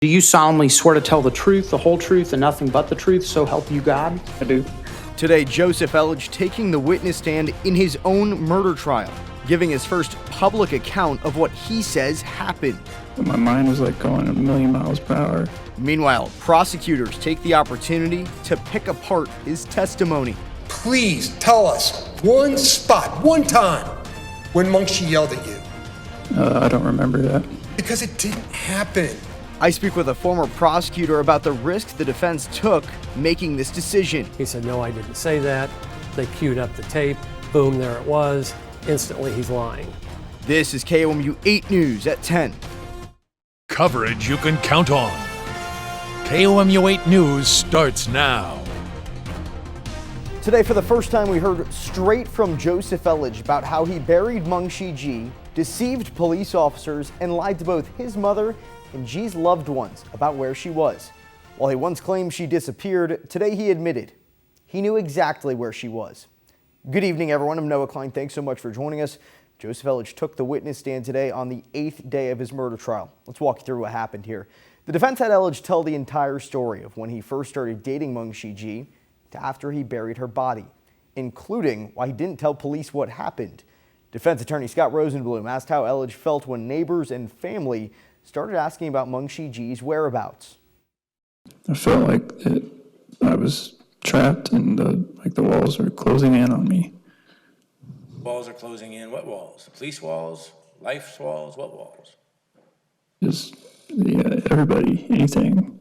Do you solemnly swear to tell the truth, the whole truth, and nothing but the truth, so help you God? I do. Today, Joseph Elledge taking the witness stand in his own murder trial, giving his first public account of what he says happened. My mind was like going a million miles per hour. Meanwhile, prosecutors take the opportunity to pick apart his testimony. Please tell us one spot, one time, when Munchie yelled at you. I don't remember that. Because it didn't happen. I speak with a former prosecutor about the risk the defense took making this decision. He said, no, I didn't say that. They queued up the tape. Boom, there it was. Instantly, he's lying. This is KOMU 8 News at 10. Coverage you can count on. KOMU 8 News starts now. Today, for the first time, we heard straight from Joseph Elledge about how he buried Munchie G, deceived police officers, and lied to both his mother and G's loved ones about where she was. While he once claimed she disappeared, today he admitted he knew exactly where she was. Good evening, everyone. I'm Noah Klein. Thanks so much for joining us. Joseph Elledge took the witness stand today on the 8th day of his murder trial. Let's walk you through what happened here. The defense had Elledge tell the entire story of when he first started dating Munchie G to after he buried her body, including why he didn't tell police what happened. Defense attorney Scott Rosenblum asked how Elledge felt when neighbors and family started asking about Munchie G's whereabouts. I felt like I was trapped and the walls were closing in on me. Walls are closing in. What walls? Police walls? Life walls? What walls? Just, everybody, anything.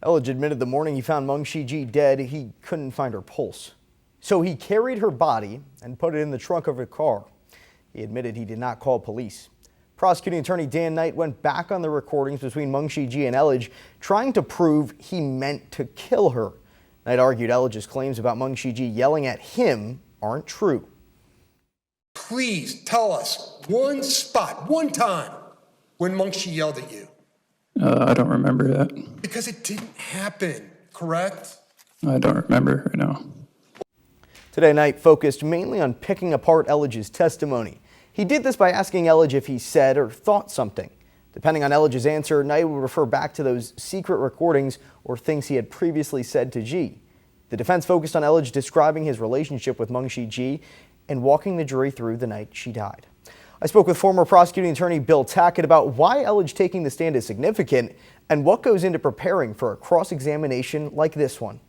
Elledge admitted the morning he found Munchie G dead, he couldn't find her pulse. So he carried her body and put it in the trunk of a car. He admitted he did not call police. Prosecuting attorney Dan Knight went back on the recordings between Munchie G and Elledge, trying to prove he meant to kill her. Knight argued Elledge's claims about Munchie G yelling at him aren't true. Please tell us one spot, one time, when Munchie yelled at you. I don't remember that. Because it didn't happen, correct? I don't remember right now. Today, Knight focused mainly on picking apart Elledge's testimony. He did this by asking Elledge if he said or thought something. Depending on Elledge's answer, Knight would refer back to those secret recordings or things he had previously said to G. The defense focused on Elledge describing his relationship with Munchie G and walking the jury through the night she died. I spoke with former prosecuting attorney Bill Tackett about why Elledge taking the stand is significant and what goes into preparing for a cross-examination like this one.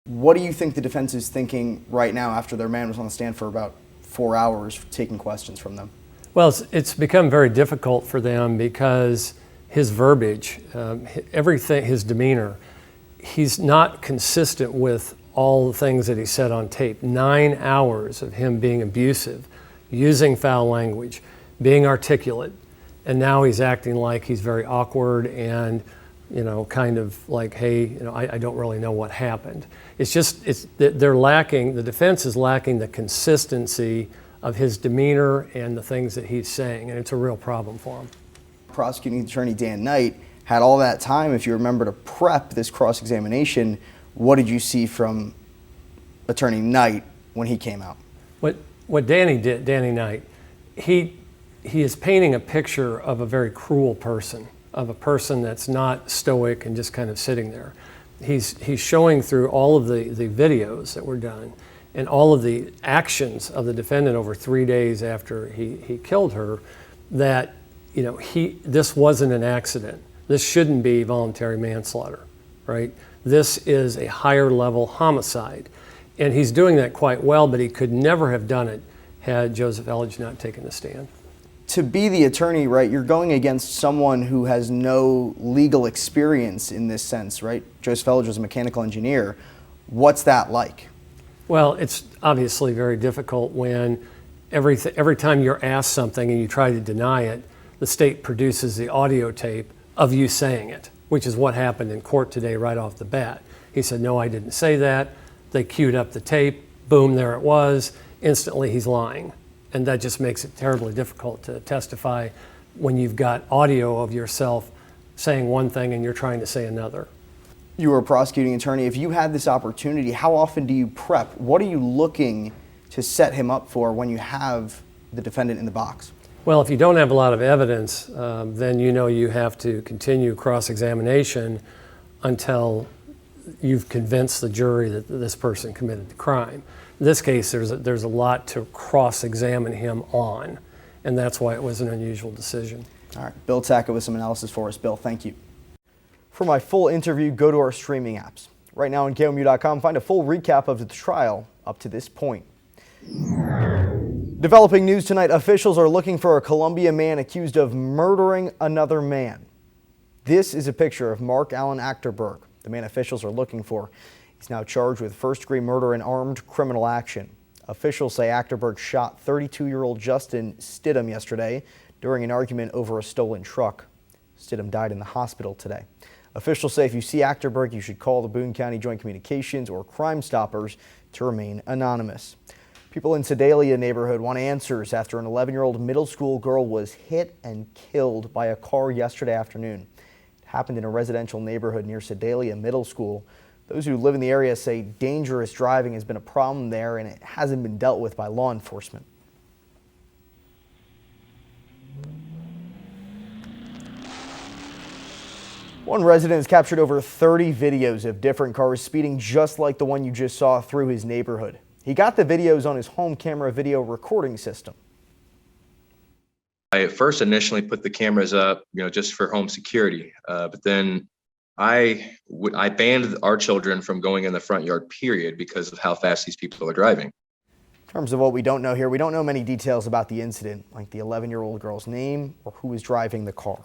What do you think the defense is thinking right now after their man was on the stand for about 4 hours taking questions from them? Well, it's become very difficult for them because his verbiage, everything, his demeanor, he's not consistent with all the things that he said on tape. 9 hours of him being abusive, using foul language, being articulate, and now he's acting like he's very awkward and, kind of like, hey, I don't really know what happened. They're lacking, the defense is lacking the consistency of his demeanor and the things that he's saying, and it's a real problem for him. Prosecuting attorney Dan Knight had all that time, if you remember, to prep this cross-examination. What did you see from attorney Knight when he came out? What Danny Knight, he is painting a picture of a very cruel person, of a person that's not stoic and just kind of sitting there. He's showing through all of the videos that were done and all of the actions of the defendant over 3 days after he killed her that, this wasn't an accident. This shouldn't be voluntary manslaughter, right? This is a higher level homicide. And he's doing that quite well, but he could never have done it had Joseph Elledge not taken the stand. To be the attorney, right, you're going against someone who has no legal experience in this sense, right? Joseph Elledge was a mechanical engineer. What's that like? Well, it's obviously very difficult when every time you're asked something and you try to deny it, the state produces the audio tape of you saying it, which is what happened in court today right off the bat. He said, no, I didn't say that. They queued up the tape. Boom, there it was. Instantly, he's lying. And that just makes it terribly difficult to testify when you've got audio of yourself saying one thing and you're trying to say another. You were a prosecuting attorney. If you had this opportunity, how often do you prep? What are you looking to set him up for when you have the defendant in the box? Well, if you don't have a lot of evidence, then you have to continue cross-examination until you've convinced the jury that this person committed the crime. In this case, there's a lot to cross-examine him on, and that's why it was an unusual decision. All right, Bill Tackett with some analysis for us. Bill, thank you. For my full interview, go to our streaming apps. Right now on KOMU.com, find a full recap of the trial up to this point. Developing news tonight, officials are looking for a Columbia man accused of murdering another man. This is a picture of Mark Allen Achterberg, the man officials are looking for. He's now charged with first-degree murder and armed criminal action. Officials say Achterberg shot 32-year-old Justin Stidham yesterday during an argument over a stolen truck. Stidham died in the hospital today. Officials say if you see Achterberg, you should call the Boone County Joint Communications or Crime Stoppers to remain anonymous. People in Sedalia neighborhood want answers after an 11-year-old middle school girl was hit and killed by a car yesterday afternoon. It happened in a residential neighborhood near Sedalia Middle School. Those who live in the area say dangerous driving has been a problem there and it hasn't been dealt with by law enforcement. One resident has captured over 30 videos of different cars speeding just like the one you just saw through his neighborhood. He got the videos on his home camera video recording system. I at first initially put the cameras up, just for home security. But then I banned our children from going in the front yard, period, because of how fast these people are driving. In terms of what we don't know here, we don't know many details about the incident, like the 11-year-old girl's name or who was driving the car.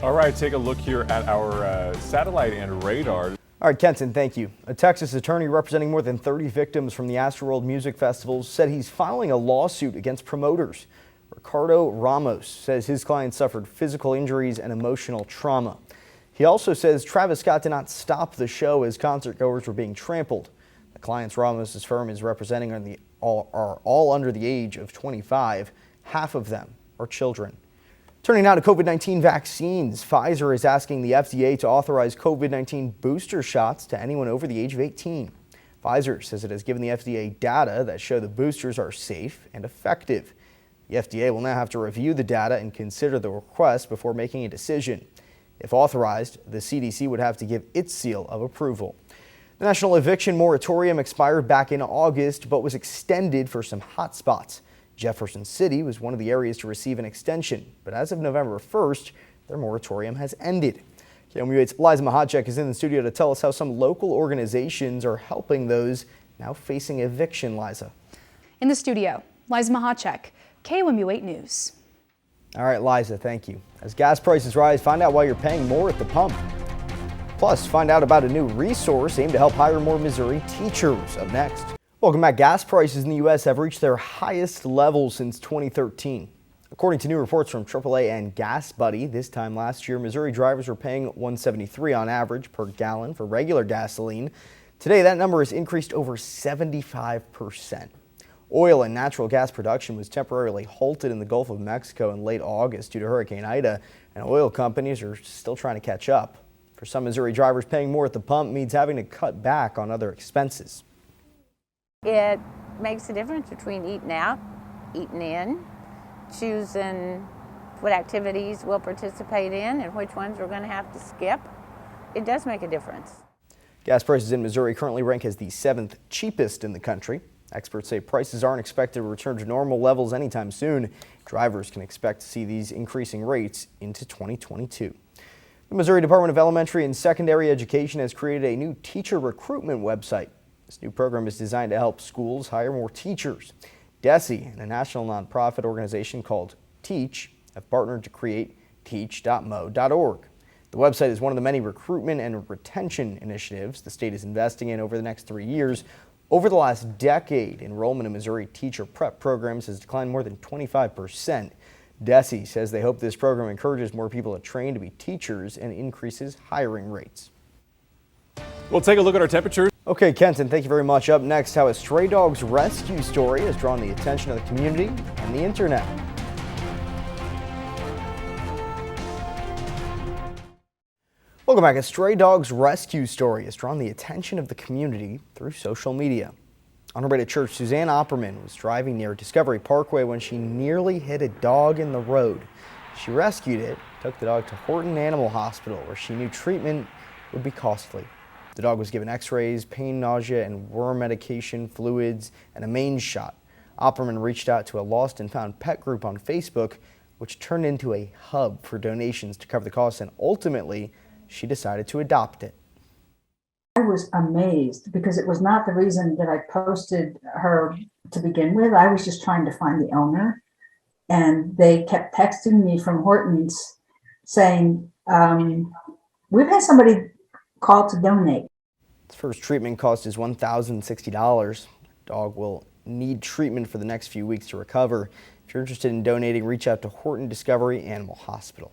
All right, take a look here at our satellite and radar. All right, Kenton, thank you. A Texas attorney representing more than 30 victims from the Astroworld Music Festival said he's filing a lawsuit against promoters. Ricardo Ramos says his client suffered physical injuries and emotional trauma. He also says Travis Scott did not stop the show as concertgoers were being trampled. The clients Ramos' firm is representing are all under the age of 25. Half of them are children. Turning now to COVID-19 vaccines, Pfizer is asking the FDA to authorize COVID-19 booster shots to anyone over the age of 18. Pfizer says it has given the FDA data that show the boosters are safe and effective. The FDA will now have to review the data and consider the request before making a decision. If authorized, the CDC would have to give its seal of approval. The national eviction moratorium expired back in August, but was extended for some hot spots. Jefferson City was one of the areas to receive an extension, but as of November 1st, their moratorium has ended. KOMU8's Liza Mahacek is in the studio to tell us how some local organizations are helping those now facing eviction. Liza. In the studio, Liza Mahacek, KOMU8 News. All right, Liza, thank you. As gas prices rise, find out why you're paying more at the pump. Plus, find out about a new resource aimed to help hire more Missouri teachers. Up next. Welcome back. Gas prices in the U.S. have reached their highest level since 2013. According to new reports from AAA and Gas Buddy, this time last year, Missouri drivers were paying $1.73 on average per gallon for regular gasoline. Today, that number has increased over 75%. Oil and natural gas production was temporarily halted in the Gulf of Mexico in late August due to Hurricane Ida, and oil companies are still trying to catch up. For some Missouri drivers, paying more at the pump means having to cut back on other expenses. It makes a difference between eating out, eating in, choosing what activities we'll participate in and which ones we're going to have to skip. It does make a difference. Gas prices in Missouri currently rank as the 7th cheapest in the country. Experts say prices aren't expected to return to normal levels anytime soon. Drivers can expect to see these increasing rates into 2022. The Missouri Department of Elementary and Secondary Education has created a new teacher recruitment website. This new program is designed to help schools hire more teachers. DESE and a national nonprofit organization called Teach have partnered to create teach.mo.org. The website is one of the many recruitment and retention initiatives the state is investing in over the next 3 years. Over the last decade, enrollment in Missouri teacher prep programs has declined more than 25%. DESE says they hope this program encourages more people to train to be teachers and increases hiring rates. We'll take a look at our temperatures. Okay, Kenton, thank you very much. Up next, how a stray dogs rescue story has drawn the attention of the community and the internet. Welcome back. A stray dogs rescue story has drawn the attention of the community through social media. On her way to church, Suzanne Opperman was driving near Discovery Parkway when she nearly hit a dog in the road. She rescued it, took the dog to Horton Animal Hospital, where she knew treatment would be costly. The dog was given x-rays, pain, nausea, and worm medication, fluids, and a mange shot. Opperman reached out to a lost and found pet group on Facebook, which turned into a hub for donations to cover the costs, and ultimately, she decided to adopt it. I was amazed because it was not the reason that I posted her to begin with. I was just trying to find the owner, and they kept texting me from Hortons saying, we've had somebody call to donate. Its first treatment cost is $1,060. The dog will need treatment for the next few weeks to recover. If you're interested in donating, reach out to Horton Discovery Animal Hospital.